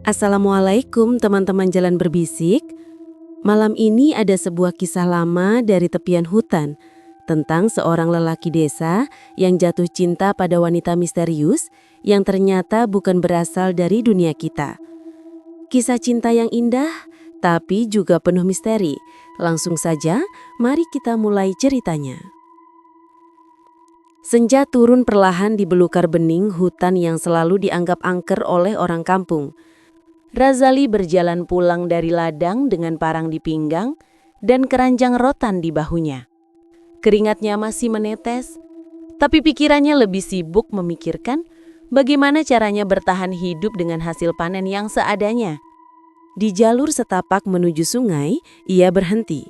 Assalamualaikum teman-teman Jalan Berbisik. Malam ini ada sebuah kisah lama dari tepian hutan tentang seorang lelaki desa yang jatuh cinta pada wanita misterius yang ternyata bukan berasal dari dunia kita. Kisah cinta yang indah tapi juga penuh misteri. Langsung saja, mari kita mulai ceritanya. Senja turun perlahan di belukar bening hutan yang selalu dianggap angker oleh orang kampung. Razali berjalan pulang dari ladang dengan parang di pinggang dan keranjang rotan di bahunya. Keringatnya masih menetes, tapi pikirannya lebih sibuk memikirkan bagaimana caranya bertahan hidup dengan hasil panen yang seadanya. Di jalur setapak menuju sungai, ia berhenti.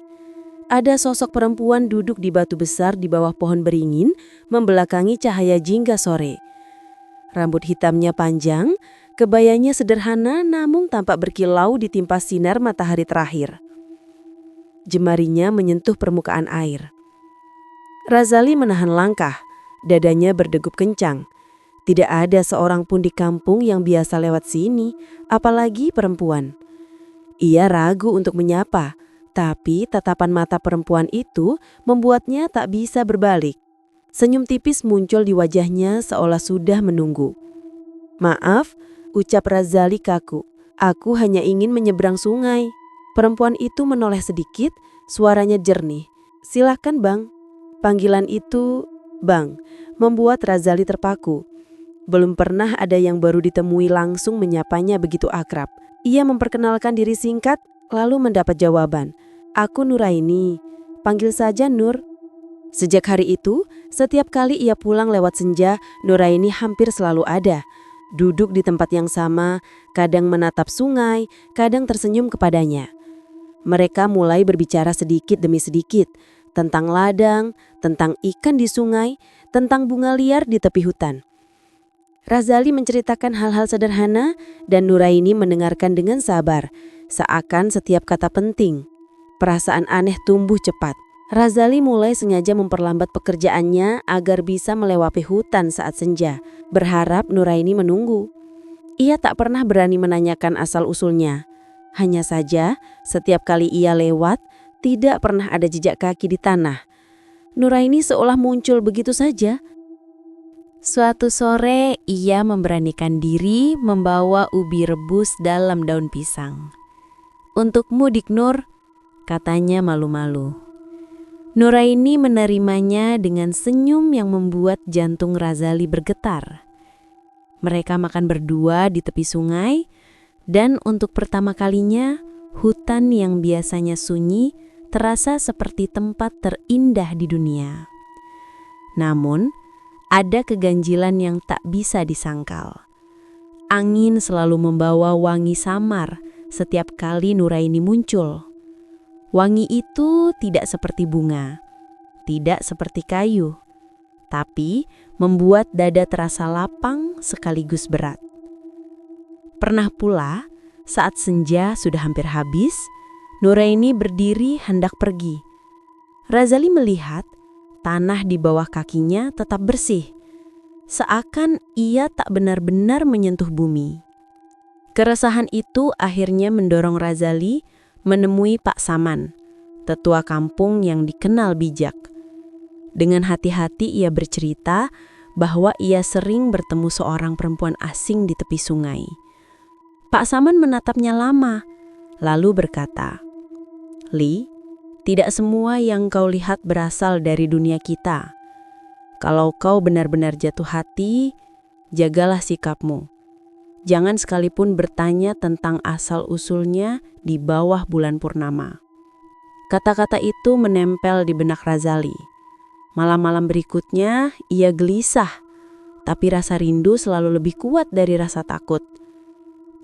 Ada sosok perempuan duduk di batu besar di bawah pohon beringin, membelakangi cahaya jingga sore. Rambut hitamnya panjang, kebayanya sederhana namun tampak berkilau ditimpa sinar matahari terakhir. Jemarinya menyentuh permukaan air. Razali menahan langkah, dadanya berdegup kencang. Tidak ada seorang pun di kampung yang biasa lewat sini, apalagi perempuan. Ia ragu untuk menyapa, tapi tatapan mata perempuan itu membuatnya tak bisa berbalik. Senyum tipis muncul di wajahnya seolah sudah menunggu. "Maaf," ucap Razali kaku. "Aku hanya ingin menyeberang sungai." Perempuan itu menoleh sedikit, suaranya jernih. "Silahkan, Bang." Panggilan itu, "Bang," membuat Razali terpaku. Belum pernah ada yang baru ditemui langsung menyapanya begitu akrab. Ia memperkenalkan diri singkat, lalu mendapat jawaban. "Aku Nuraini, panggil saja Nur." Sejak hari itu, setiap kali ia pulang lewat senja, Nuraini hampir selalu ada. Duduk di tempat yang sama, kadang menatap sungai, kadang tersenyum kepadanya. Mereka mulai berbicara sedikit demi sedikit, tentang ladang, tentang ikan di sungai, tentang bunga liar di tepi hutan. Razali menceritakan hal-hal sederhana dan Nuraini mendengarkan dengan sabar, seakan setiap kata penting. Perasaan aneh tumbuh cepat. Razali mulai sengaja memperlambat pekerjaannya agar bisa melewati hutan saat senja, berharap Nuraini menunggu. Ia tak pernah berani menanyakan asal-usulnya. Hanya saja, setiap kali ia lewat, tidak pernah ada jejak kaki di tanah. Nuraini seolah muncul begitu saja. Suatu sore, ia memberanikan diri membawa ubi rebus dalam daun pisang. "Untukmu, Dik Nur," katanya malu-malu. Nuraini menerimanya dengan senyum yang membuat jantung Razali bergetar. Mereka makan berdua di tepi sungai, dan untuk pertama kalinya, hutan yang biasanya sunyi terasa seperti tempat terindah di dunia. Namun, ada keganjilan yang tak bisa disangkal. Angin selalu membawa wangi samar setiap kali Nuraini muncul. Wangi itu tidak seperti bunga, tidak seperti kayu, tapi membuat dada terasa lapang sekaligus berat. Pernah pula, saat senja sudah hampir habis, Nuraini berdiri hendak pergi. Razali melihat tanah di bawah kakinya tetap bersih, seakan ia tak benar-benar menyentuh bumi. Keresahan itu akhirnya mendorong Razali menemui Pak Saman, tetua kampung yang dikenal bijak. Dengan hati-hati ia bercerita bahwa ia sering bertemu seorang perempuan asing di tepi sungai. Pak Saman menatapnya lama, lalu berkata, "Li, tidak semua yang kau lihat berasal dari dunia kita. Kalau kau benar-benar jatuh hati, jagalah sikapmu. Jangan sekalipun bertanya tentang asal-usulnya di bawah bulan purnama." Kata-kata itu menempel di benak Razali. Malam-malam berikutnya ia gelisah, tapi rasa rindu selalu lebih kuat dari rasa takut.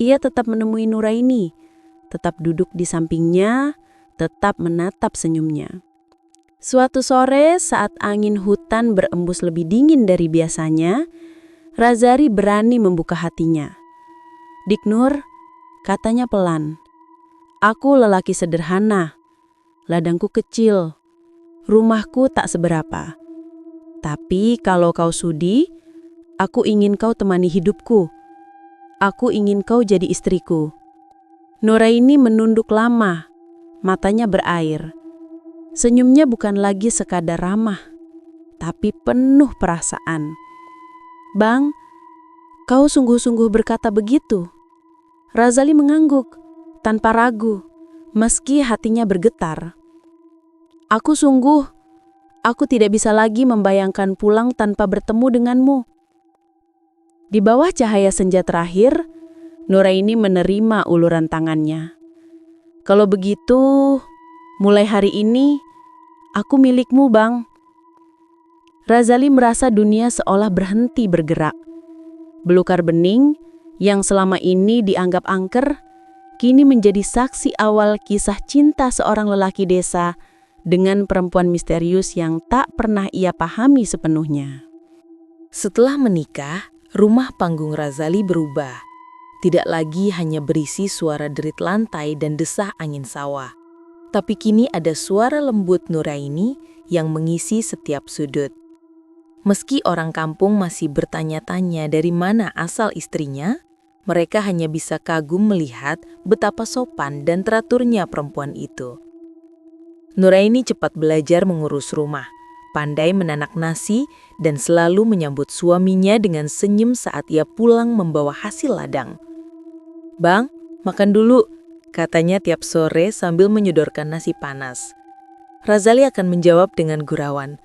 Ia tetap menemui Nuraini, tetap duduk di sampingnya, tetap menatap senyumnya. Suatu sore saat angin hutan berembus lebih dingin dari biasanya, Razali berani membuka hatinya. "Dik Nur," katanya pelan, "aku lelaki sederhana. Ladangku kecil, rumahku tak seberapa. Tapi kalau kau sudi, aku ingin kau temani hidupku. Aku ingin kau jadi istriku." Nuraini menunduk lama, matanya berair. Senyumnya bukan lagi sekadar ramah, tapi penuh perasaan. "Bang, kau sungguh-sungguh berkata begitu?" Razali mengangguk, tanpa ragu, meski hatinya bergetar. Aku tidak bisa lagi membayangkan pulang tanpa bertemu denganmu." Di bawah cahaya senja terakhir, Nuraini menerima uluran tangannya. "Kalau begitu, mulai hari ini, aku milikmu, Bang." Razali merasa dunia seolah berhenti bergerak. Belukar Bening, yang selama ini dianggap angker, kini menjadi saksi awal kisah cinta seorang lelaki desa dengan perempuan misterius yang tak pernah ia pahami sepenuhnya. Setelah menikah, rumah panggung Razali berubah. Tidak lagi hanya berisi suara derit lantai dan desah angin sawah. Tapi kini ada suara lembut Nuraini yang mengisi setiap sudut. Meski orang kampung masih bertanya-tanya dari mana asal istrinya, mereka hanya bisa kagum melihat betapa sopan dan teraturnya perempuan itu. Nuraini cepat belajar mengurus rumah, pandai menanak nasi, dan selalu menyambut suaminya dengan senyum saat ia pulang membawa hasil ladang. "Bang, makan dulu," katanya tiap sore sambil menyodorkan nasi panas. Razali akan menjawab dengan gurauan,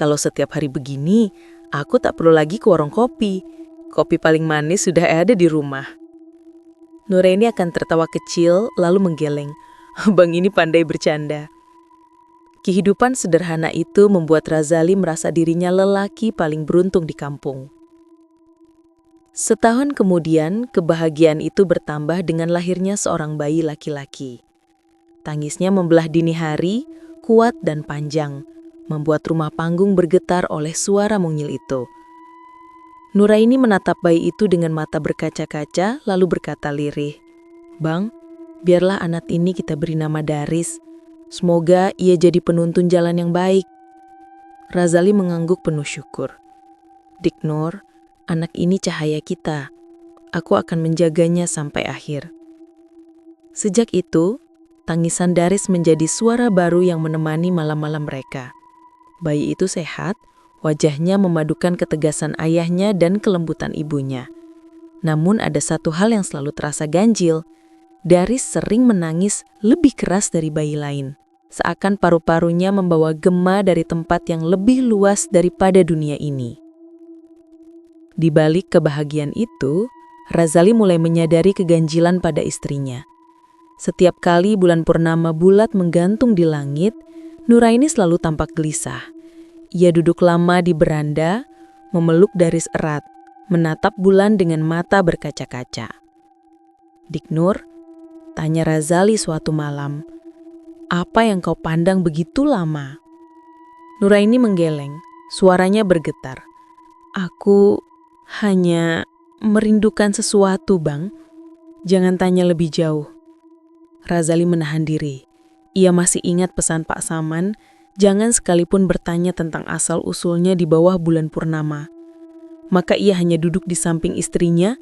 "Kalau setiap hari begini, aku tak perlu lagi ke warung kopi. Kopi paling manis sudah ada di rumah." Nuraini akan tertawa kecil lalu menggeleng. Bang ini pandai bercanda. Kehidupan sederhana itu membuat Razali merasa dirinya lelaki paling beruntung di kampung. Setahun kemudian, kebahagiaan itu bertambah dengan lahirnya seorang bayi laki-laki. Tangisnya membelah dini hari, kuat dan panjang, membuat rumah panggung bergetar oleh suara mungil itu. Nuraini menatap bayi itu dengan mata berkaca-kaca lalu berkata lirih, "Bang, biarlah anak ini kita beri nama Daris. Semoga ia jadi penuntun jalan yang baik." Razali mengangguk penuh syukur. "Dik Nur, anak ini cahaya kita. Aku akan menjaganya sampai akhir." Sejak itu, tangisan Daris menjadi suara baru yang menemani malam-malam mereka. Bayi itu sehat, wajahnya memadukan ketegasan ayahnya dan kelembutan ibunya. Namun ada satu hal yang selalu terasa ganjil. Daris sering menangis lebih keras dari bayi lain, seakan paru-parunya membawa gema dari tempat yang lebih luas daripada dunia ini. Di balik kebahagiaan itu, Razali mulai menyadari keganjilan pada istrinya. Setiap kali bulan purnama bulat menggantung di langit, Nuraini selalu tampak gelisah. Ia duduk lama di beranda, memeluk Daris erat, menatap bulan dengan mata berkaca-kaca. "Dik Nur," tanya Razali suatu malam, "apa yang kau pandang begitu lama?" Nuraini menggeleng, suaranya bergetar. "Aku hanya merindukan sesuatu, Bang. Jangan tanya lebih jauh." Razali menahan diri. Ia masih ingat pesan Pak Saman, jangan sekalipun bertanya tentang asal-usulnya di bawah bulan purnama. Maka ia hanya duduk di samping istrinya,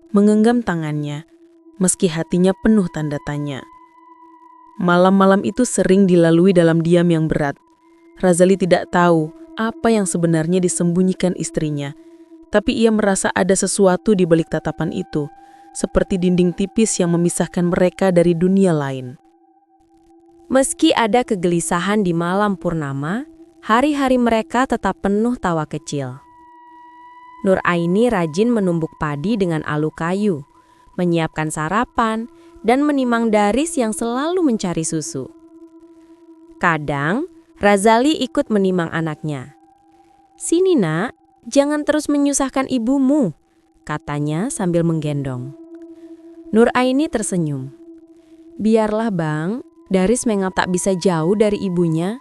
menggenggam tangannya, meski hatinya penuh tanda tanya. Malam-malam itu sering dilalui dalam diam yang berat. Razali tidak tahu apa yang sebenarnya disembunyikan istrinya, tapi ia merasa ada sesuatu di balik tatapan itu, seperti dinding tipis yang memisahkan mereka dari dunia lain. Meski ada kegelisahan di malam purnama, hari-hari mereka tetap penuh tawa kecil. Nuraini rajin menumbuk padi dengan alu kayu, menyiapkan sarapan, dan menimang Daris yang selalu mencari susu. Kadang, Razali ikut menimang anaknya. "Sini nak, jangan terus menyusahkan ibumu," katanya sambil menggendong. Nuraini tersenyum. "Biarlah Bang, Daris memang tak bisa jauh dari ibunya."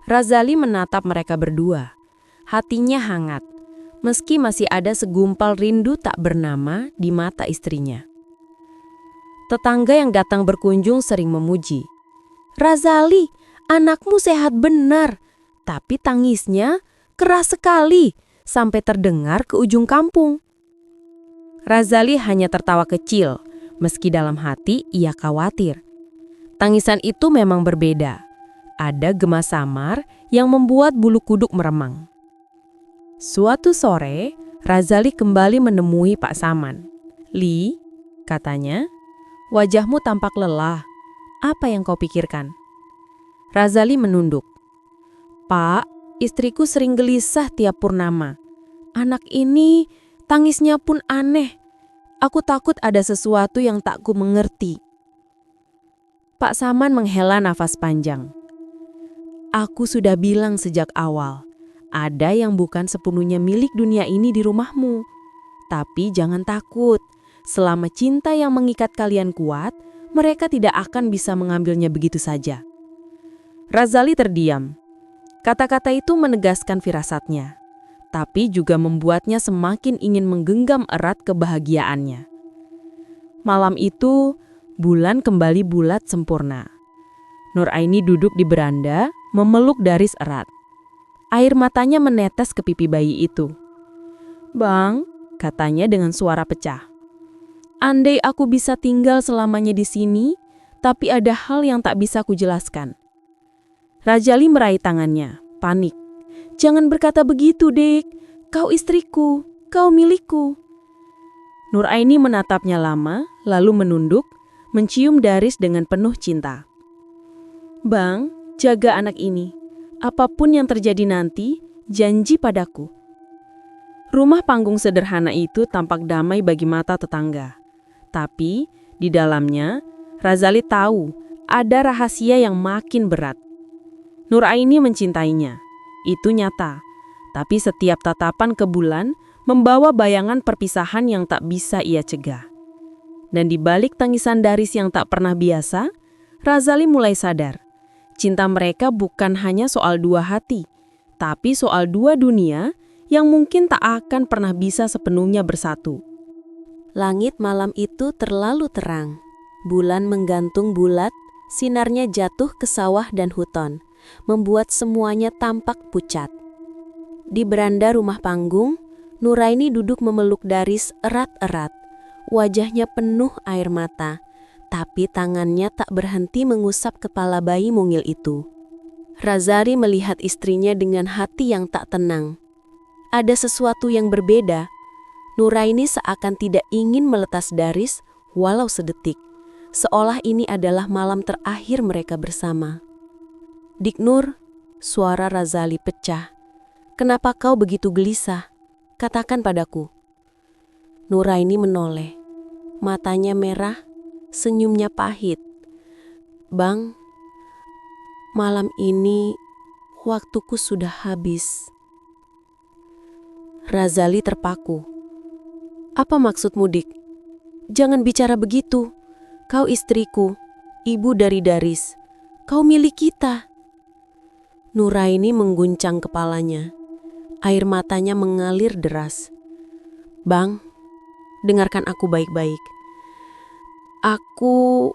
Razali menatap mereka berdua. Hatinya hangat, meski masih ada segumpal rindu tak bernama di mata istrinya. Tetangga yang datang berkunjung sering memuji, "Razali, anakmu sehat benar, tapi tangisnya keras sekali sampai terdengar ke ujung kampung." Razali hanya tertawa kecil, meski dalam hati ia khawatir. Tangisan itu memang berbeda. Ada gema samar yang membuat bulu kuduk meremang. Suatu sore, Razali kembali menemui Pak Saman. "Li," katanya, "wajahmu tampak lelah. Apa yang kau pikirkan?" Razali menunduk. "Pak, istriku sering gelisah tiap purnama. Anak ini tangisnya pun aneh. Aku takut ada sesuatu yang tak ku mengerti." Pak Saman menghela nafas panjang. "Aku sudah bilang sejak awal, ada yang bukan sepenuhnya milik dunia ini di rumahmu. Tapi jangan takut, selama cinta yang mengikat kalian kuat, mereka tidak akan bisa mengambilnya begitu saja." Razali terdiam. Kata-kata itu menegaskan firasatnya, tapi juga membuatnya semakin ingin menggenggam erat kebahagiaannya. Malam itu, bulan kembali bulat sempurna. Nuraini duduk di beranda, memeluk Daris erat. Air matanya menetes ke pipi bayi itu. "Bang," katanya dengan suara pecah. "Andai aku bisa tinggal selamanya di sini, tapi ada hal yang tak bisa kujelaskan." Razali meraih tangannya, panik. "Jangan berkata begitu, Dek. Kau istriku, kau milikku." Nuraini menatapnya lama, lalu menunduk, mencium Daris dengan penuh cinta. "Bang, jaga anak ini. Apapun yang terjadi nanti, janji padaku." Rumah panggung sederhana itu tampak damai bagi mata tetangga. Tapi, di dalamnya, Razali tahu ada rahasia yang makin berat. Nuraini mencintainya. Itu nyata. Tapi setiap tatapan ke bulan membawa bayangan perpisahan yang tak bisa ia cegah. Dan di balik tangisan Daris yang tak pernah biasa, Razali mulai sadar. Cinta mereka bukan hanya soal dua hati, tapi soal dua dunia yang mungkin tak akan pernah bisa sepenuhnya bersatu. Langit malam itu terlalu terang. Bulan menggantung bulat, sinarnya jatuh ke sawah dan hutan, membuat semuanya tampak pucat. Di beranda rumah panggung, Nuraini duduk memeluk Daris erat-erat. Wajahnya penuh air mata, tapi tangannya tak berhenti mengusap kepala bayi mungil itu. Razali melihat istrinya dengan hati yang tak tenang. Ada sesuatu yang berbeda. Nuraini seakan tidak ingin meletas Daris walau sedetik, seolah ini adalah malam terakhir mereka bersama. "Dik Nur," suara Razali pecah. "Kenapa kau begitu gelisah? Katakan padaku." Nuraini menoleh. Matanya merah, senyumnya pahit. "Bang, malam ini waktuku sudah habis." Razali terpaku. "Apa maksudmu, Dik? Jangan bicara begitu. Kau istriku, ibu dari Daris. Kau milik kita." Nuraini mengguncang kepalanya. Air matanya mengalir deras. "Bang, dengarkan aku baik-baik. Aku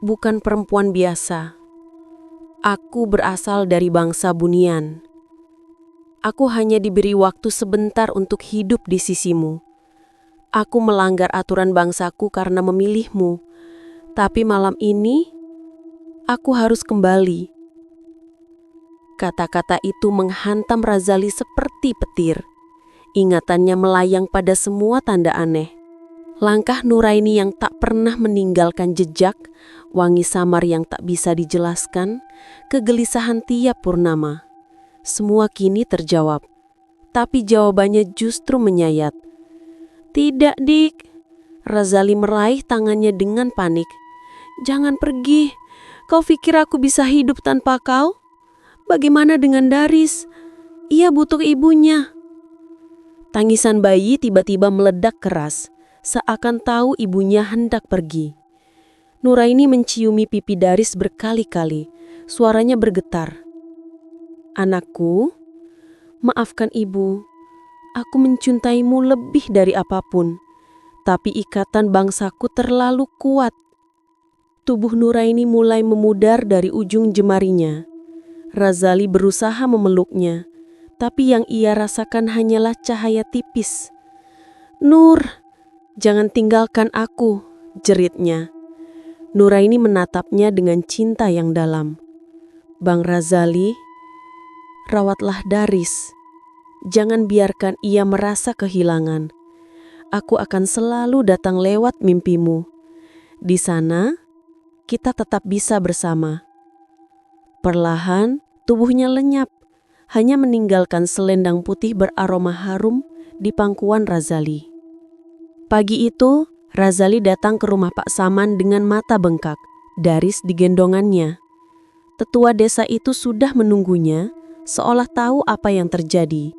bukan perempuan biasa. Aku berasal dari bangsa Bunian. Aku hanya diberi waktu sebentar untuk hidup di sisimu. Aku melanggar aturan bangsaku karena memilihmu. Tapi malam ini, aku harus kembali." Kata-kata itu menghantam Razali seperti petir. Ingatannya melayang pada semua tanda aneh. Langkah Nuraini yang tak pernah meninggalkan jejak, wangi samar yang tak bisa dijelaskan, kegelisahan tiap purnama. Semua kini terjawab. Tapi jawabannya justru menyayat. "Tidak, Dik." Razali meraih tangannya dengan panik. "Jangan pergi. Kau pikir aku bisa hidup tanpa kau? Bagaimana dengan Daris? Ia butuh ibunya." Tangisan bayi tiba-tiba meledak keras, seakan tahu ibunya hendak pergi. Nuraini menciumi pipi Daris berkali-kali. Suaranya bergetar. "Anakku, maafkan ibu. Aku mencintaimu lebih dari apapun. Tapi ikatan bangsaku terlalu kuat." Tubuh Nuraini mulai memudar dari ujung jemarinya. Razali berusaha memeluknya, tapi yang ia rasakan hanyalah cahaya tipis. "Nur," "Jangan tinggalkan aku," jeritnya. Nuraini menatapnya dengan cinta yang dalam. "Bang Razali, rawatlah Daris. Jangan biarkan ia merasa kehilangan. Aku akan selalu datang lewat mimpimu. Di sana, kita tetap bisa bersama." Perlahan, tubuhnya lenyap, hanya meninggalkan selendang putih beraroma harum di pangkuan Razali. Pagi itu, Razali datang ke rumah Pak Saman dengan mata bengkak, Daris digendongannya. Tetua desa itu sudah menunggunya, seolah tahu apa yang terjadi.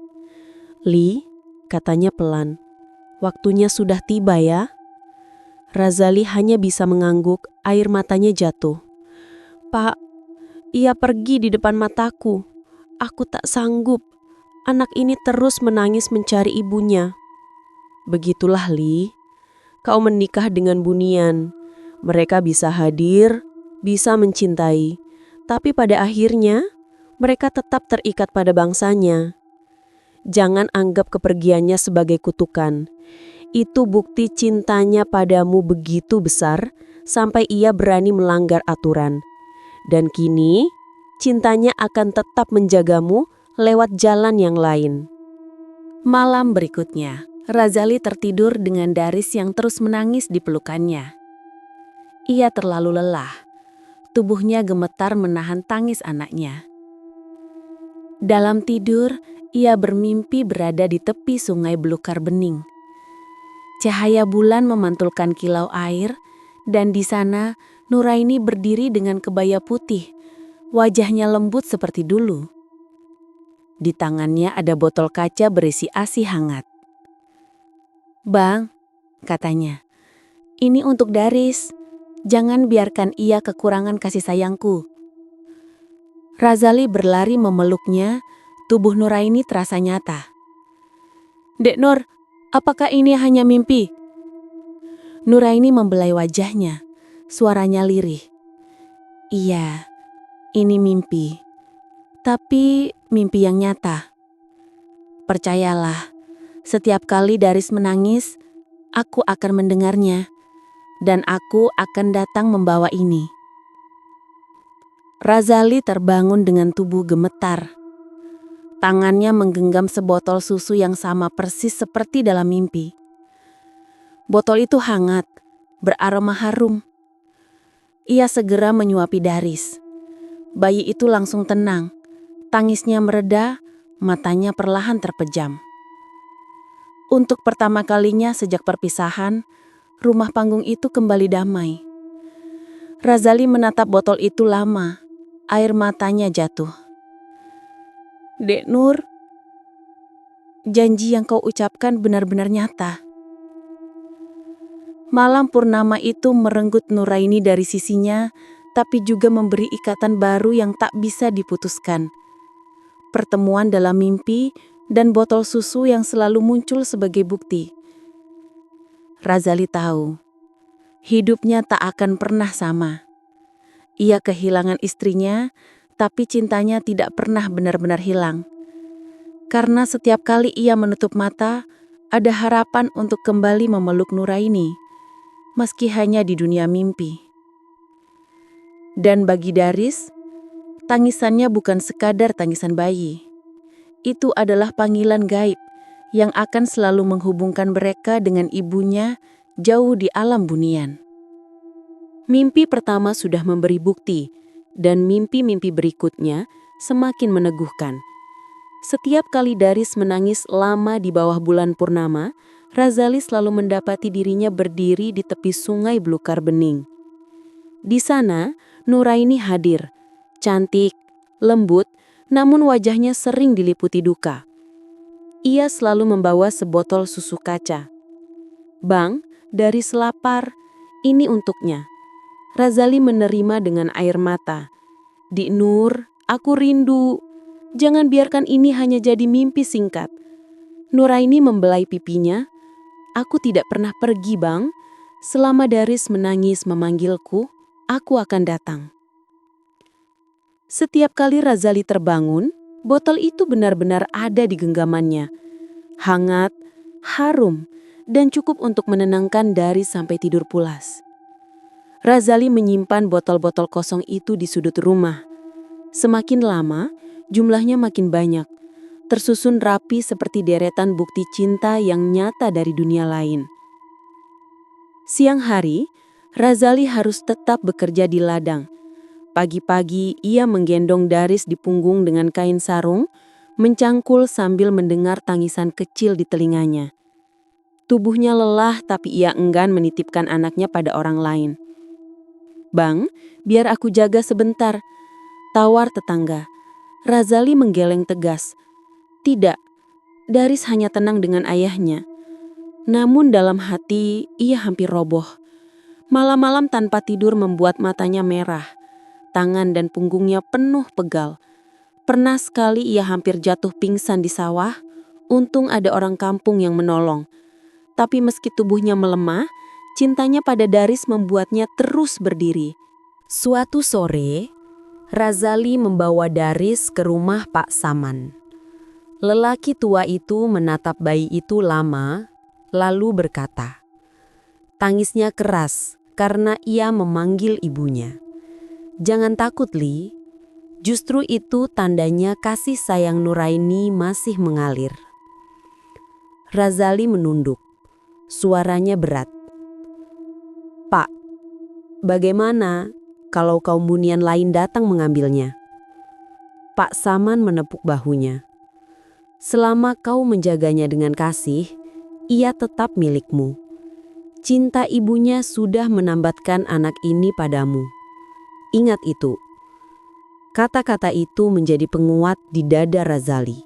"Li," katanya pelan, "waktunya sudah tiba ya." Razali hanya bisa mengangguk, air matanya jatuh. "Pak, ia pergi di depan mataku. Aku tak sanggup. Anak ini terus menangis mencari ibunya." "Begitulah, Li. Kau menikah dengan Bunian. Mereka bisa hadir, bisa mencintai. Tapi pada akhirnya, mereka tetap terikat pada bangsanya. Jangan anggap kepergiannya sebagai kutukan. Itu bukti cintanya padamu begitu besar, sampai ia berani melanggar aturan. Dan kini, cintanya akan tetap menjagamu lewat jalan yang lain." Malam berikutnya, Razali tertidur dengan Daris yang terus menangis di pelukannya. Ia terlalu lelah. Tubuhnya gemetar menahan tangis anaknya. Dalam tidur, ia bermimpi berada di tepi sungai belukar bening. Cahaya bulan memantulkan kilau air, dan di sana Nuraini berdiri dengan kebaya putih. Wajahnya lembut seperti dulu. Di tangannya ada botol kaca berisi ASI hangat. "Bang," katanya, "ini untuk Daris. Jangan biarkan ia kekurangan kasih sayangku." Razali berlari memeluknya, tubuh Nuraini terasa nyata. "Dek Nur, apakah ini hanya mimpi?" Nuraini membelai wajahnya, suaranya lirih. "Iya, ini mimpi. Tapi mimpi yang nyata. Percayalah, setiap kali Daris menangis, aku akan mendengarnya, dan aku akan datang membawa ini." Razali terbangun dengan tubuh gemetar. Tangannya menggenggam sebotol susu yang sama persis seperti dalam mimpi. Botol itu hangat, beraroma harum. Ia segera menyuapi Daris. Bayi itu langsung tenang. Tangisnya mereda, matanya perlahan terpejam. Untuk pertama kalinya sejak perpisahan, rumah panggung itu kembali damai. Razali menatap botol itu lama, air matanya jatuh. "Dek Nur, janji yang kau ucapkan benar-benar nyata." Malam purnama itu merenggut Nuraini dari sisinya, tapi juga memberi ikatan baru yang tak bisa diputuskan. Pertemuan dalam mimpi dan botol susu yang selalu muncul sebagai bukti. Razali tahu, hidupnya tak akan pernah sama. Ia kehilangan istrinya, tapi cintanya tidak pernah benar-benar hilang. Karena setiap kali ia menutup mata, ada harapan untuk kembali memeluk Nuraini, meski hanya di dunia mimpi. Dan bagi Daris, tangisannya bukan sekadar tangisan bayi. Itu adalah panggilan gaib yang akan selalu menghubungkan mereka dengan ibunya jauh di alam Bunian. Mimpi pertama sudah memberi bukti, dan mimpi-mimpi berikutnya semakin meneguhkan. Setiap kali Daris menangis lama di bawah bulan purnama, Razali selalu mendapati dirinya berdiri di tepi sungai belukar bening. Di sana, Nuraini hadir, cantik, lembut, namun wajahnya sering diliputi duka. Ia selalu membawa sebotol susu kaca. "Bang, dari selapar, ini untuknya." Razali menerima dengan air mata. "Dik Nur, aku rindu. Jangan biarkan ini hanya jadi mimpi singkat." Nuraini membelai pipinya. "Aku tidak pernah pergi, Bang. Selama Daris menangis memanggilku, aku akan datang." Setiap kali Razali terbangun, botol itu benar-benar ada di genggamannya. Hangat, harum, dan cukup untuk menenangkan Daris sampai tidur pulas. Razali menyimpan botol-botol kosong itu di sudut rumah. Semakin lama, jumlahnya makin banyak, tersusun rapi seperti deretan bukti cinta yang nyata dari dunia lain. Siang hari, Razali harus tetap bekerja di ladang. Pagi-pagi, ia menggendong Daris di punggung dengan kain sarung, mencangkul sambil mendengar tangisan kecil di telinganya. Tubuhnya lelah, tapi ia enggan menitipkan anaknya pada orang lain. "Bang, biar aku jaga sebentar," tawar tetangga. Razali menggeleng tegas. Tidak, Daris hanya tenang dengan ayahnya. Namun dalam hati, ia hampir roboh. Malam-malam tanpa tidur membuat matanya merah. Tangan dan punggungnya penuh pegal. Pernah sekali ia hampir jatuh pingsan di sawah. Untung ada orang kampung yang menolong. Tapi meski tubuhnya melemah, cintanya pada Daris membuatnya terus berdiri. Suatu sore, Razali membawa Daris ke rumah Pak Saman. Lelaki tua itu menatap bayi itu lama, lalu berkata. Tangisnya keras karena ia memanggil ibunya. "Jangan takut, Li. Justru itu tandanya kasih sayang Nuraini masih mengalir." Razali menunduk. Suaranya berat. "Pak, bagaimana kalau kaum bunian lain datang mengambilnya?" Pak Saman menepuk bahunya. "Selama kau menjaganya dengan kasih, ia tetap milikmu. Cinta ibunya sudah menambatkan anak ini padamu. Ingat itu." Kata-kata itu menjadi penguat di dada Razali.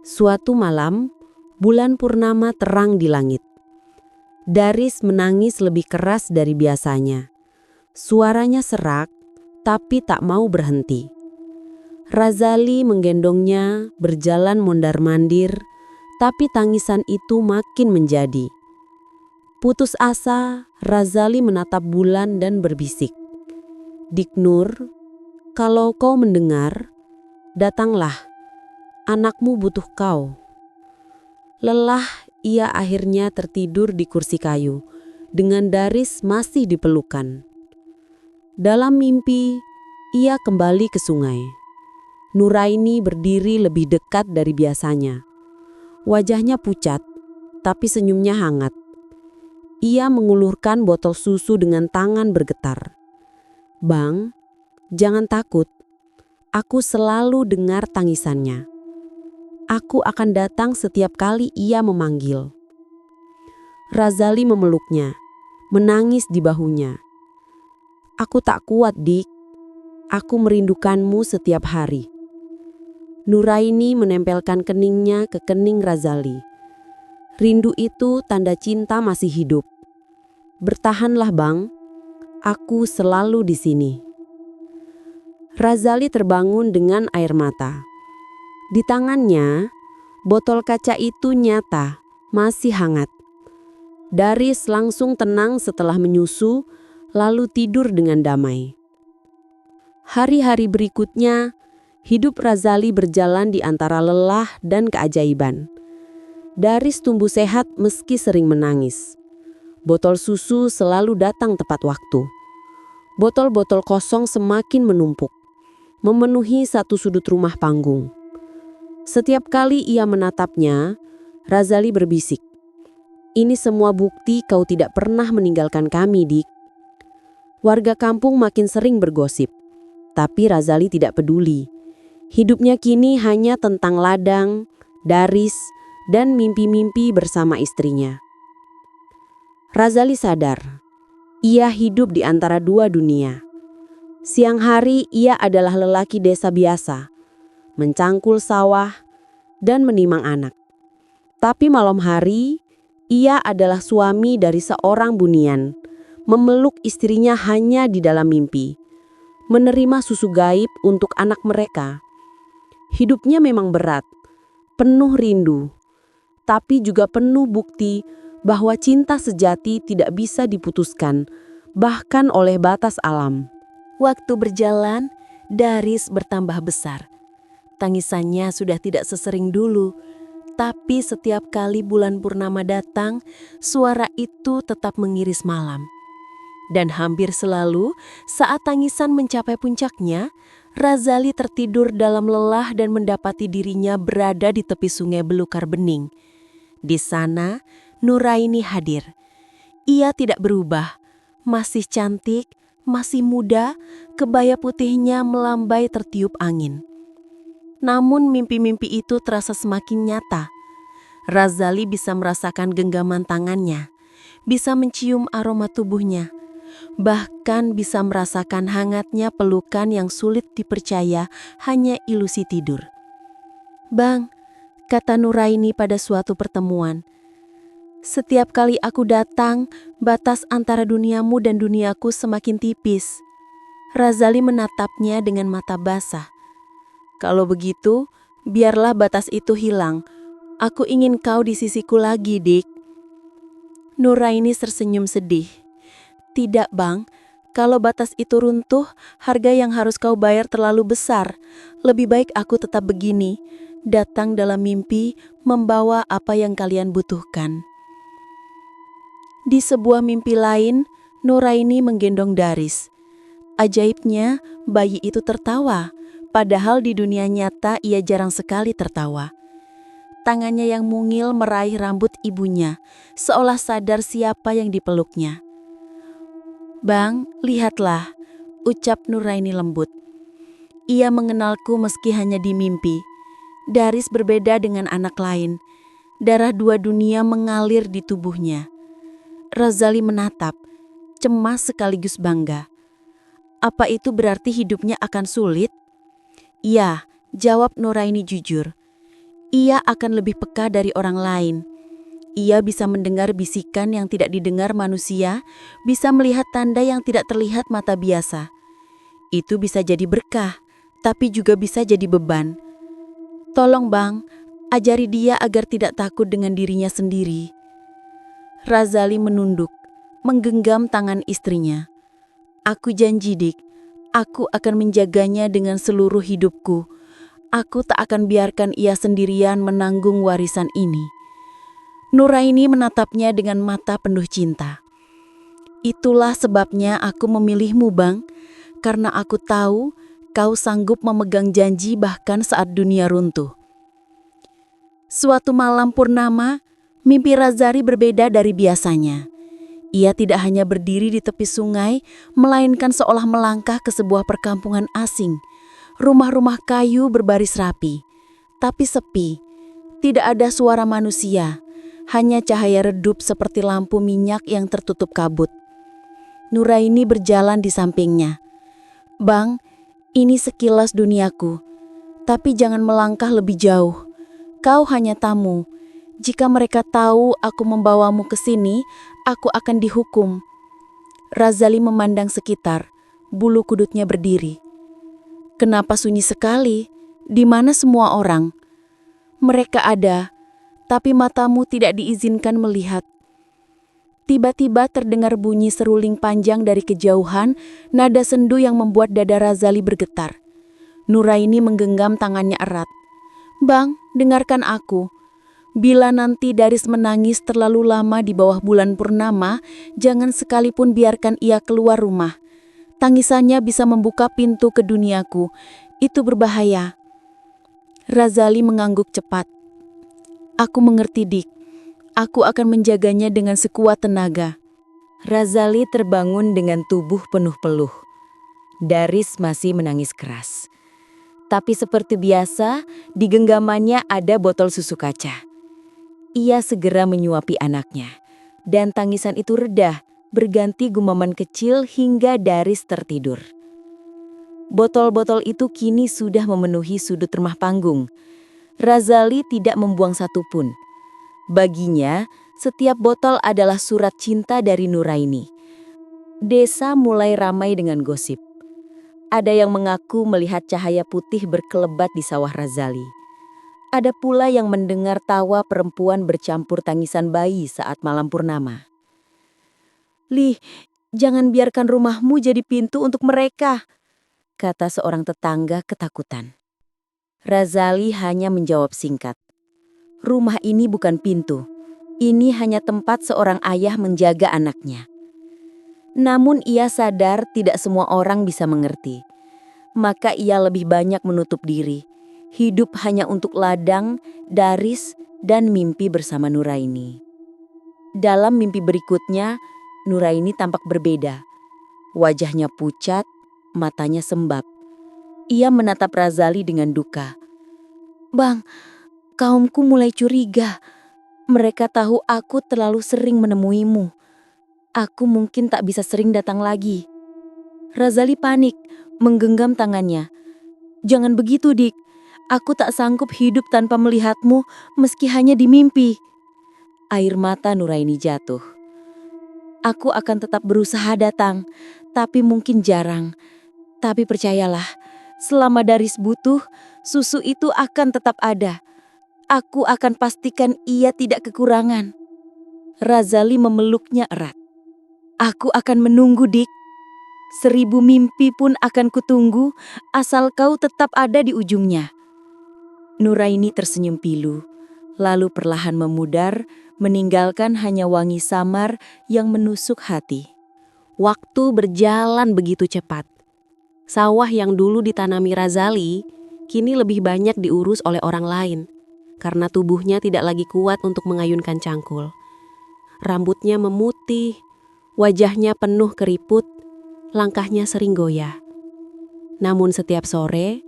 Suatu malam, bulan purnama terang di langit. Daris menangis lebih keras dari biasanya. Suaranya serak, tapi tak mau berhenti. Razali menggendongnya, berjalan mondar-mandir, tapi tangisan itu makin menjadi. Putus asa, Razali menatap bulan dan berbisik. "Diknur, kalau kau mendengar, datanglah. Anakmu butuh kau." Lelah, ia akhirnya tertidur di kursi kayu, dengan Daris masih dipelukan. Dalam mimpi, ia kembali ke sungai. Nuraini berdiri lebih dekat dari biasanya. Wajahnya pucat, tapi senyumnya hangat. Ia mengulurkan botol susu dengan tangan bergetar. "Bang, jangan takut. Aku selalu dengar tangisannya. Aku akan datang setiap kali ia memanggil." Razali memeluknya, menangis di bahunya. "Aku tak kuat, Dik. Aku merindukanmu setiap hari." Nuraini menempelkan keningnya ke kening Razali. Rindu itu tanda cinta masih hidup. "Bertahanlah, Bang. Aku selalu di sini." Razali terbangun dengan air mata. Di tangannya, botol kaca itu nyata, masih hangat. Daris langsung tenang setelah menyusu, lalu tidur dengan damai. Hari-hari berikutnya, hidup Razali berjalan di antara lelah dan keajaiban. Daris tumbuh sehat meski sering menangis. Botol susu selalu datang tepat waktu. Botol-botol kosong semakin menumpuk, memenuhi satu sudut rumah panggung. Setiap kali ia menatapnya, Razali berbisik, "Ini semua bukti kau tidak pernah meninggalkan kami, Dik." Warga kampung makin sering bergosip, tapi Razali tidak peduli. Hidupnya kini hanya tentang ladang, Daris, dan mimpi-mimpi bersama istrinya. Razali sadar, ia hidup di antara dua dunia. Siang hari ia adalah lelaki desa biasa, mencangkul sawah, dan menimang anak. Tapi malam hari, ia adalah suami dari seorang bunian, memeluk istrinya hanya di dalam mimpi, menerima susu gaib untuk anak mereka. Hidupnya memang berat, penuh rindu, tapi juga penuh bukti bahwa cinta sejati tidak bisa diputuskan, bahkan oleh batas alam. Waktu berjalan, Daris bertambah besar. Tangisannya sudah tidak sesering dulu. Tapi setiap kali bulan purnama datang, suara itu tetap mengiris malam. Dan hampir selalu, saat tangisan mencapai puncaknya, Razali tertidur dalam lelah dan mendapati dirinya berada di tepi sungai belukar bening. Di sana, Nuraini hadir. Ia tidak berubah, masih cantik, masih muda, kebaya putihnya melambai tertiup angin. Namun mimpi-mimpi itu terasa semakin nyata. Razali bisa merasakan genggaman tangannya, bisa mencium aroma tubuhnya, bahkan bisa merasakan hangatnya pelukan yang sulit dipercaya hanya ilusi tidur. "Bang," kata Nuraini pada suatu pertemuan, "setiap kali aku datang, batas antara duniamu dan duniaku semakin tipis." Razali menatapnya dengan mata basah. "Kalau begitu, biarlah batas itu hilang. Aku ingin kau di sisiku lagi, Dik." Nuraini tersenyum sedih. "Tidak, Bang. Kalau batas itu runtuh, harga yang harus kau bayar terlalu besar. Lebih baik aku tetap begini, datang dalam mimpi, membawa apa yang kalian butuhkan." Di sebuah mimpi lain, Nuraini menggendong Daris. Ajaibnya, bayi itu tertawa. Padahal di dunia nyata ia jarang sekali tertawa. Tangannya yang mungil meraih rambut ibunya, seolah sadar siapa yang dipeluknya. "Bang, lihatlah," ucap Nuraini lembut. "Ia mengenalku meski hanya di mimpi. Daris berbeda dengan anak lain. Darah dua dunia mengalir di tubuhnya." Razali menatap, cemas sekaligus bangga. "Apa itu berarti hidupnya akan sulit?" "Iya," jawab Nuraini jujur. "Ia akan lebih peka dari orang lain. Ia bisa mendengar bisikan yang tidak didengar manusia, bisa melihat tanda yang tidak terlihat mata biasa. Itu bisa jadi berkah, tapi juga bisa jadi beban. Tolong Bang, ajari dia agar tidak takut dengan dirinya sendiri." Razali menunduk, menggenggam tangan istrinya. "Aku janji, Dik, aku akan menjaganya dengan seluruh hidupku. Aku tak akan biarkan ia sendirian menanggung warisan ini." Nuraini menatapnya dengan mata penuh cinta. "Itulah sebabnya aku memilihmu, Bang, karena aku tahu kau sanggup memegang janji bahkan saat dunia runtuh." Suatu malam purnama, mimpi Razali berbeda dari biasanya. Ia tidak hanya berdiri di tepi sungai, melainkan seolah melangkah ke sebuah perkampungan asing. Rumah-rumah kayu berbaris rapi, tapi sepi. Tidak ada suara manusia, hanya cahaya redup seperti lampu minyak yang tertutup kabut. Nuraini berjalan di sampingnya. "Bang, ini sekilas duniaku, tapi jangan melangkah lebih jauh. Kau hanya tamu. Jika mereka tahu aku membawamu ke sini, aku akan dihukum." Razali memandang sekitar, bulu kudutnya berdiri. "Kenapa sunyi sekali? Di mana semua orang?" "Mereka ada, tapi matamu tidak diizinkan melihat." Tiba-tiba terdengar bunyi seruling panjang dari kejauhan, nada sendu yang membuat dada Razali bergetar. Nuraini menggenggam tangannya erat. "Bang, dengarkan aku. Bila nanti Daris menangis terlalu lama di bawah bulan purnama, jangan sekalipun biarkan ia keluar rumah. Tangisannya bisa membuka pintu ke duniaku. Itu berbahaya." Razali mengangguk cepat. "Aku mengerti, Dik. Aku akan menjaganya dengan sekuat tenaga." Razali terbangun dengan tubuh penuh peluh. Daris masih menangis keras. Tapi seperti biasa, di genggamannya ada botol susu kaca. Ia segera menyuapi anaknya, dan tangisan itu reda, berganti gumaman kecil hingga Daris tertidur. Botol-botol itu kini sudah memenuhi sudut rumah panggung. Razali tidak membuang satupun. Baginya, setiap botol adalah surat cinta dari Nuraini. Desa mulai ramai dengan gosip. Ada yang mengaku melihat cahaya putih berkelebat di sawah Razali. Ada pula yang mendengar tawa perempuan bercampur tangisan bayi saat malam purnama. "Lih, jangan biarkan rumahmu jadi pintu untuk mereka," kata seorang tetangga ketakutan. Razali hanya menjawab singkat, Rumah ini bukan pintu. Ini hanya tempat seorang ayah menjaga anaknya. Namun ia sadar tidak semua orang bisa mengerti. Maka ia lebih banyak menutup diri. Hidup hanya untuk ladang, Daris, dan mimpi bersama Nuraini. Dalam mimpi berikutnya, Nuraini tampak berbeda. Wajahnya pucat, matanya sembab. Ia menatap Razali dengan duka. "Bang, kaumku mulai curiga. Mereka tahu aku terlalu sering menemuimu. Aku mungkin tak bisa sering datang lagi." Razali panik, menggenggam tangannya. "Jangan begitu, Dik. Aku tak sanggup hidup tanpa melihatmu meski hanya di mimpi." Air mata Nuraini jatuh. "Aku akan tetap berusaha datang, tapi mungkin jarang. Tapi percayalah, selama Daris butuh, susu itu akan tetap ada. Aku akan pastikan ia tidak kekurangan." Razali memeluknya erat. "Aku akan menunggu, Dik. 1000 mimpi pun akan kutunggu, asal kau tetap ada di ujungnya." Nuraini tersenyum pilu, lalu perlahan memudar, meninggalkan hanya wangi samar yang menusuk hati. Waktu berjalan begitu cepat. Sawah yang dulu ditanami Razali, kini lebih banyak diurus oleh orang lain, karena tubuhnya tidak lagi kuat untuk mengayunkan cangkul. Rambutnya memutih, wajahnya penuh keriput, langkahnya sering goyah. Namun setiap sore,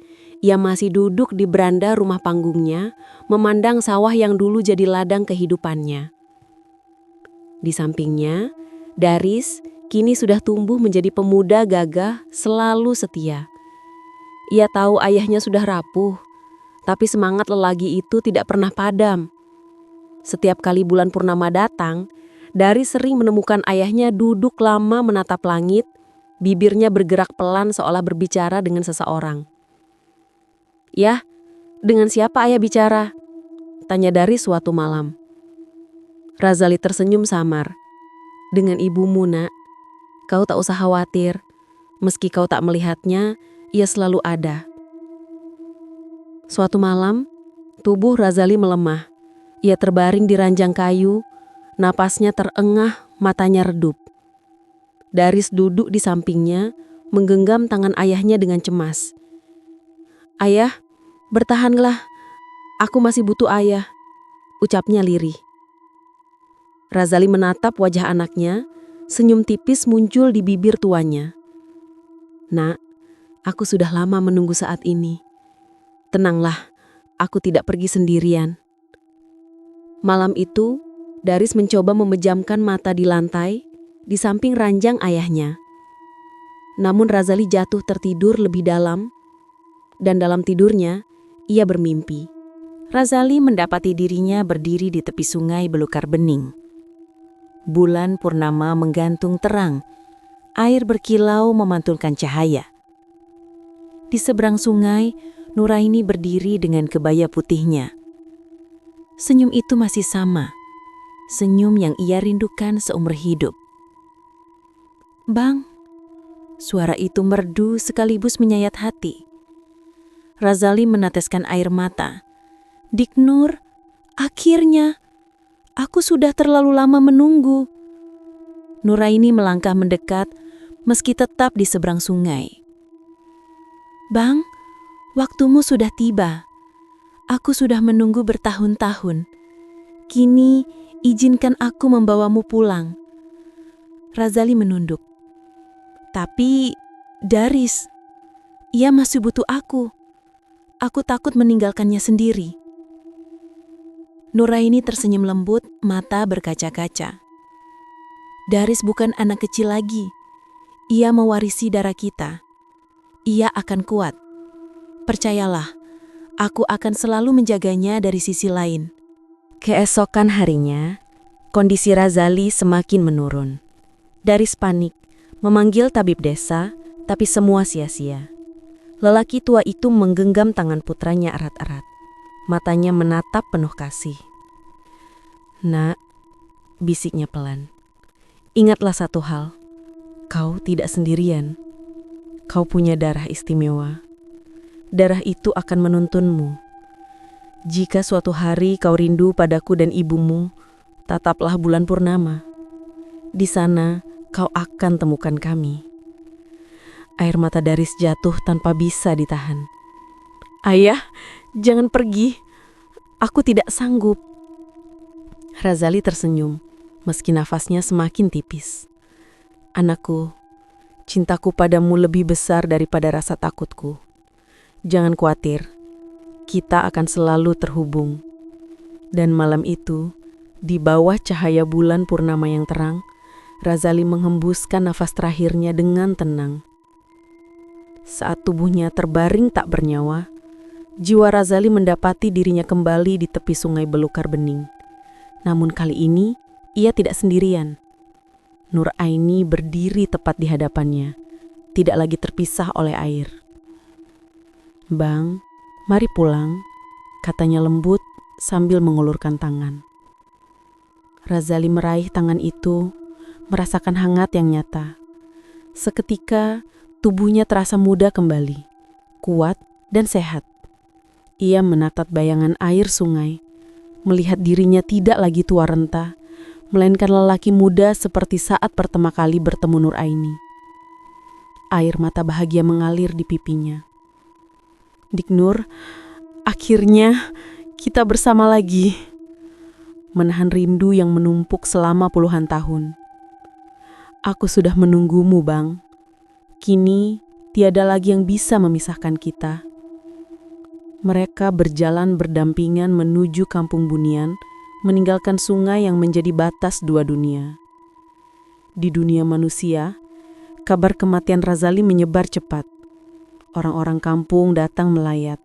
ia masih duduk di beranda rumah panggungnya, memandang sawah yang dulu jadi ladang kehidupannya. Di sampingnya, Daris kini sudah tumbuh menjadi pemuda gagah, selalu setia. Ia tahu ayahnya sudah rapuh, tapi semangat lelagi itu tidak pernah padam. Setiap kali bulan purnama datang, Daris sering menemukan ayahnya duduk lama menatap langit, bibirnya bergerak pelan seolah berbicara dengan seseorang. "Yah, dengan siapa ayah bicara?" tanya Daris suatu malam. Razali tersenyum samar. "Dengan ibumu, Nak. Kau tak usah khawatir. Meski kau tak melihatnya, ia selalu ada." Suatu malam, tubuh Razali melemah. Ia terbaring di ranjang kayu, napasnya terengah, matanya redup. Daris duduk di sampingnya, menggenggam tangan ayahnya dengan cemas. "Ayah, bertahanlah. Aku masih butuh ayah," ucapnya lirih. Razali menatap wajah anaknya, senyum tipis muncul di bibir tuanya. "Nak, aku sudah lama menunggu saat ini. Tenanglah, aku tidak pergi sendirian." Malam itu, Daris mencoba memejamkan mata di lantai, di samping ranjang ayahnya. Namun Razali jatuh tertidur lebih dalam, dan dalam tidurnya, ia bermimpi. Razali mendapati dirinya berdiri di tepi sungai belukar bening. Bulan purnama menggantung terang, air berkilau memantulkan cahaya. Di seberang sungai, Nuraini berdiri dengan kebaya putihnya. Senyum itu masih sama, senyum yang ia rindukan seumur hidup. "Bang," suara itu merdu sekaligus menyayat hati. Razali meneteskan air mata. "Dik Nur, akhirnya. Aku sudah terlalu lama menunggu." Nuraini melangkah mendekat, meski tetap di seberang sungai. "Bang, waktumu sudah tiba. Aku sudah menunggu bertahun-tahun. Kini, izinkan aku membawamu pulang." Razali menunduk. "Tapi, Daris, ia masih butuh aku. Aku takut meninggalkannya sendiri." Nuraini tersenyum lembut, mata berkaca-kaca. "Daris bukan anak kecil lagi. Ia mewarisi darah kita. Ia akan kuat. Percayalah, aku akan selalu menjaganya dari sisi lain." Keesokan harinya, kondisi Razali semakin menurun. Daris panik, memanggil tabib desa, tapi semua sia-sia. Lelaki tua itu menggenggam tangan putranya erat-erat. Matanya menatap penuh kasih. "Nak," bisiknya pelan. "Ingatlah satu hal, kau tidak sendirian. Kau punya darah istimewa. Darah itu akan menuntunmu. Jika suatu hari kau rindu padaku dan ibumu, tataplah bulan purnama. Di sana kau akan temukan kami. Air mata Daris jatuh tanpa bisa ditahan. Ayah, jangan pergi. Aku tidak sanggup. Razali tersenyum, meski nafasnya semakin tipis. Anakku, cintaku padamu lebih besar daripada rasa takutku. Jangan khawatir, kita akan selalu terhubung. Dan malam itu, di bawah cahaya bulan purnama yang terang, Razali menghembuskan nafas terakhirnya dengan tenang. Saat tubuhnya terbaring tak bernyawa, jiwa Razali mendapati dirinya kembali di tepi sungai belukar bening. Namun kali ini, ia tidak sendirian. Nur Aini berdiri tepat di hadapannya, tidak lagi terpisah oleh air. "Bang, mari pulang," katanya lembut sambil mengulurkan tangan. Razali meraih tangan itu, merasakan hangat yang nyata. Seketika, tubuhnya terasa muda kembali, kuat dan sehat. Ia menatap bayangan air sungai, melihat dirinya tidak lagi tua renta, melainkan lelaki muda seperti saat pertama kali bertemu Nur Aini. Air mata bahagia mengalir di pipinya. "Dik Nur, akhirnya kita bersama lagi." Menahan rindu yang menumpuk selama puluhan tahun. "Aku sudah menunggumu, Bang. Kini tiada lagi yang bisa memisahkan kita." Mereka berjalan berdampingan menuju kampung Bunian, meninggalkan sungai yang menjadi batas dua dunia. Di dunia manusia, kabar kematian Razali menyebar cepat. Orang-orang kampung datang melayat,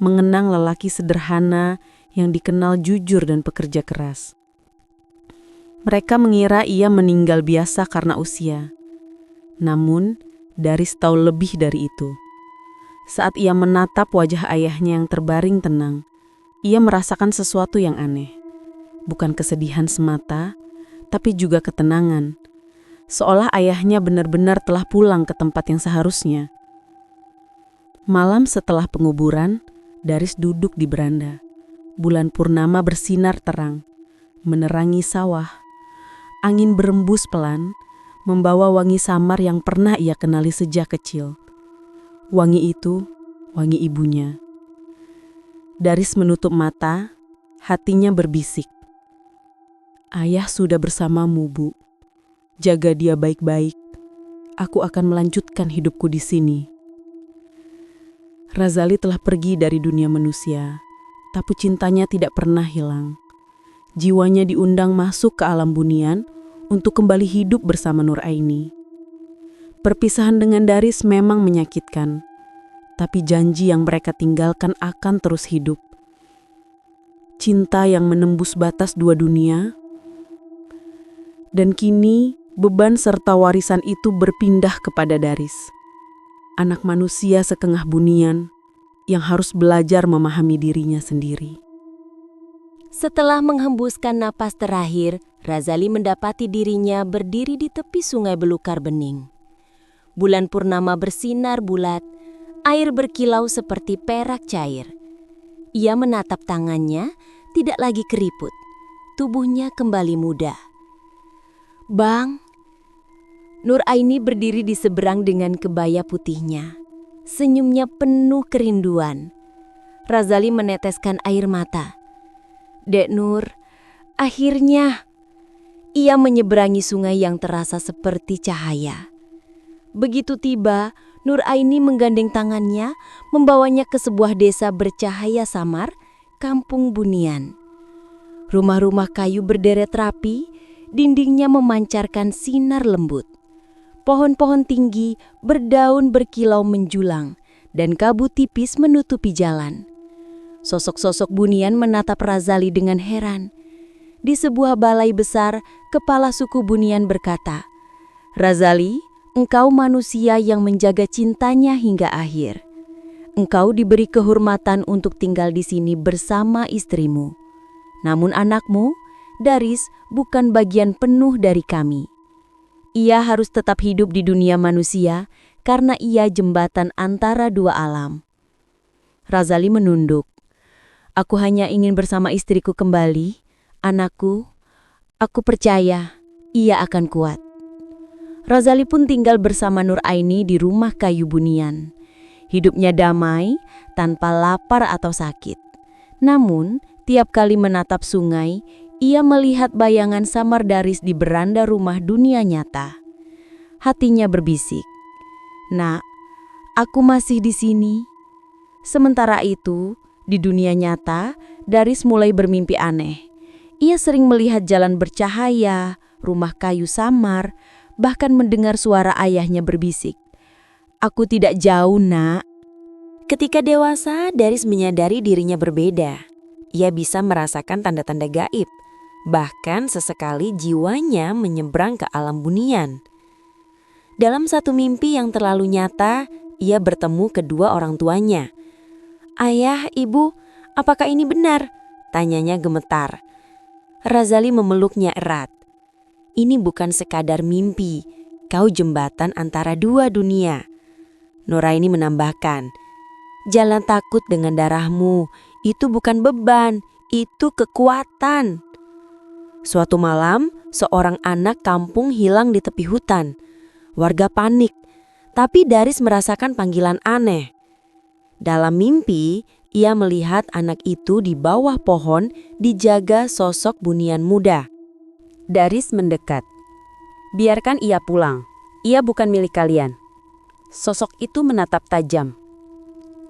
mengenang lelaki sederhana yang dikenal jujur dan pekerja keras. Mereka mengira ia meninggal biasa karena usia. Namun, Daris tahu lebih dari itu. Saat ia menatap wajah ayahnya yang terbaring tenang, ia merasakan sesuatu yang aneh. Bukan kesedihan semata, tapi juga ketenangan. Seolah ayahnya benar-benar telah pulang ke tempat yang seharusnya. Malam setelah penguburan, Daris duduk di beranda. Bulan purnama bersinar terang, menerangi sawah. Angin berembus pelan, membawa wangi samar yang pernah ia kenali sejak kecil. Wangi itu, wangi ibunya. Daris menutup mata, hatinya berbisik. "Ayah sudah bersamamu, Bu. Jaga dia baik-baik. Aku akan melanjutkan hidupku di sini." Razali telah pergi dari dunia manusia, tapi cintanya tidak pernah hilang. Jiwanya diundang masuk ke alam Bunian untuk kembali hidup bersama Nur Aini. Perpisahan dengan Daris memang menyakitkan, tapi janji yang mereka tinggalkan akan terus hidup. Cinta yang menembus batas dua dunia, dan kini beban serta warisan itu berpindah kepada Daris, anak manusia sekengah Bunian yang harus belajar memahami dirinya sendiri. Setelah menghembuskan napas terakhir, Razali mendapati dirinya berdiri di tepi sungai belukar bening. Bulan purnama bersinar bulat, air berkilau seperti perak cair. Ia menatap tangannya, tidak lagi keriput. Tubuhnya kembali muda. "Bang." Nur Aini berdiri di seberang dengan kebaya putihnya. Senyumnya penuh kerinduan. Razali meneteskan air mata. "Dek Nur, akhirnya." Ia menyeberangi sungai yang terasa seperti cahaya. Begitu tiba, Nur Aini menggandeng tangannya, membawanya ke sebuah desa bercahaya samar, Kampung Bunian. Rumah-rumah kayu berderet rapi, dindingnya memancarkan sinar lembut. Pohon-pohon tinggi berdaun berkilau menjulang, dan kabut tipis menutupi jalan. Sosok-sosok Bunian menatap Razali dengan heran. Di sebuah balai besar, kepala suku Bunian berkata, "Razali, engkau manusia yang menjaga cintanya hingga akhir. Engkau diberi kehormatan untuk tinggal di sini bersama istrimu. Namun anakmu, Daris, bukan bagian penuh dari kami. Ia harus tetap hidup di dunia manusia karena ia jembatan antara dua alam." Razali menunduk. Aku hanya ingin bersama istriku kembali, anakku. Aku percaya ia akan kuat. Razali pun tinggal bersama Nuraini di rumah kayu bunian. Hidupnya damai, tanpa lapar atau sakit. Namun, tiap kali menatap sungai, ia melihat bayangan samar Daris di beranda rumah dunia nyata. Hatinya berbisik, "Nak, aku masih di sini." Sementara itu, di dunia nyata, Daris mulai bermimpi aneh. Ia sering melihat jalan bercahaya, rumah kayu samar, bahkan mendengar suara ayahnya berbisik, "Aku tidak jauh, Nak." Ketika dewasa, Daris menyadari dirinya berbeda. Ia bisa merasakan tanda-tanda gaib. Bahkan sesekali jiwanya menyeberang ke alam bunian. Dalam satu mimpi yang terlalu nyata, ia bertemu kedua orang tuanya. "Ayah, ibu, apakah ini benar?" tanyanya gemetar. Razali memeluknya erat. "Ini bukan sekadar mimpi, kau jembatan antara dua dunia." Nuraini menambahkan, "Jalan takut dengan darahmu, itu bukan beban, itu kekuatan." Suatu malam, seorang anak kampung hilang di tepi hutan. Warga panik, tapi Daris merasakan panggilan aneh. Dalam mimpi, ia melihat anak itu di bawah pohon dijaga sosok bunian muda. Daris mendekat. "Biarkan ia pulang. Ia bukan milik kalian." Sosok itu menatap tajam.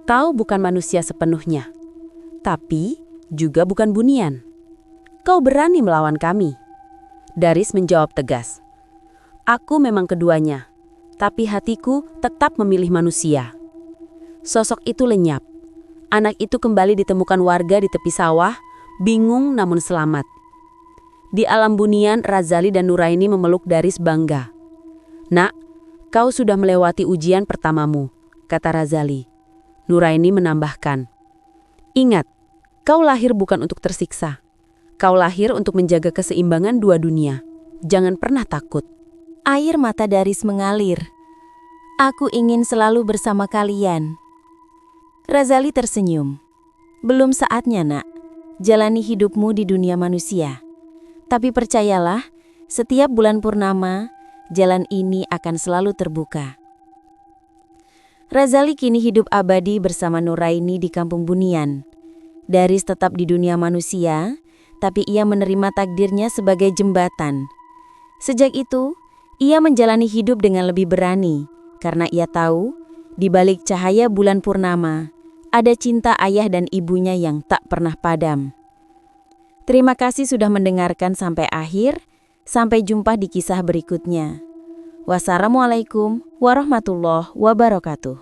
"Kau bukan manusia sepenuhnya, tapi juga bukan bunian. Kau berani melawan kami." Daris menjawab tegas, "Aku memang keduanya, tapi hatiku tetap memilih manusia." Sosok itu lenyap. Anak itu kembali ditemukan warga di tepi sawah, bingung namun selamat. Di alam bunian, Razali dan Nuraini memeluk Daris bangga. "Nak, kau sudah melewati ujian pertamamu," kata Razali. Nuraini menambahkan, "Ingat, kau lahir bukan untuk tersiksa. Kau lahir untuk menjaga keseimbangan dua dunia. Jangan pernah takut." Air mata Daris mengalir. "Aku ingin selalu bersama kalian." Razali tersenyum. "Belum saatnya, Nak. Jalani hidupmu di dunia manusia. Tapi percayalah, setiap bulan purnama, jalan ini akan selalu terbuka." Razali kini hidup abadi bersama Nuraini di kampung bunian. Daris tetap di dunia manusia, tapi ia menerima takdirnya sebagai jembatan. Sejak itu, ia menjalani hidup dengan lebih berani, karena ia tahu, di balik cahaya bulan purnama, ada cinta ayah dan ibunya yang tak pernah padam. Terima kasih sudah mendengarkan sampai akhir. Sampai jumpa di kisah berikutnya. Wassalamualaikum warahmatullahi wabarakatuh.